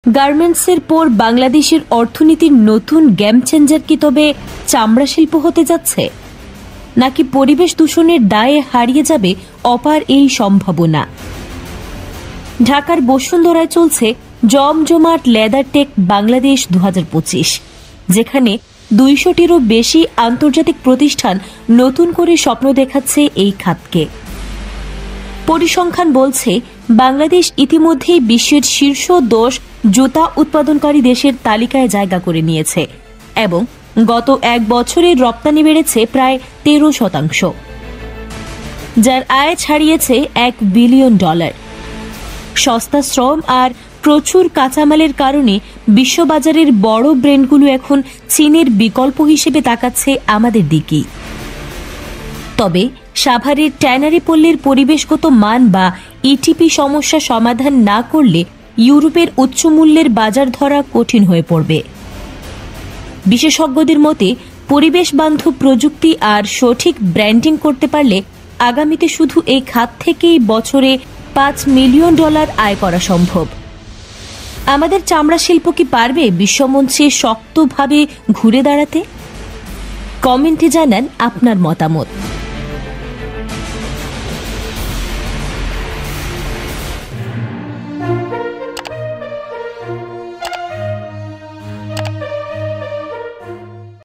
গার্মেন্টসের পর বাংলাদেশের অর্থনীতির নতুন গেম চেঞ্জার কি তবে চামড়া শিল্প হতে যাচ্ছে, নাকি পরিবেশ দূষণের দায়ে হারিয়ে যাবে অপার এই সম্ভাবনা? ঢাকার বসুন্ধরায় চলছে জমজমাট লেদার টেক বাংলাদেশ 2025, যেখানে 200টিরও বেশি আন্তর্জাতিক প্রতিষ্ঠান নতুন করে স্বপ্ন দেখাচ্ছে এই খাতকে। পরিসংখ্যান বলছে বাংলাদেশ ইতিমধ্যেই বিশ্বের শীর্ষ 10 জুতা উৎপাদনকারী দেশের তালিকায় জায়গা করে নিয়েছে এবং গত এক বছরে রপ্তানি বেড়েছে প্রায় 13%, যার আয় ছাড়িয়েছে $1 বিলিয়ন। সস্তা শ্রম আর প্রচুর কাঁচামালের কারণে বিশ্ববাজারের বড় ব্র্যান্ডগুলো এখন চীনের বিকল্প হিসেবে তাকাচ্ছে আমাদের দিকেই। তবে সাভারের ট্যানারি পল্লীর পরিবেশগত মান বা ইটিপি সমস্যা সমাধান না করলে ইউরোপের উচ্চ মূল্যের বাজার ধরা কঠিন হয়ে পড়বে। বিশেষজ্ঞদের মতে পরিবেশ বান্ধব প্রযুক্তি আর সঠিক ব্র্যান্ডিং করতে পারলে আগামীতে শুধু এই খাত থেকেই বছরে $5 মিলিয়ন আয় করা সম্ভব। আমাদের চামড়া শিল্প কি পারবে বিশ্বমঞ্চে শক্তভাবে ঘুরে দাঁড়াতে? কমেন্টে জানান আপনার মতামত।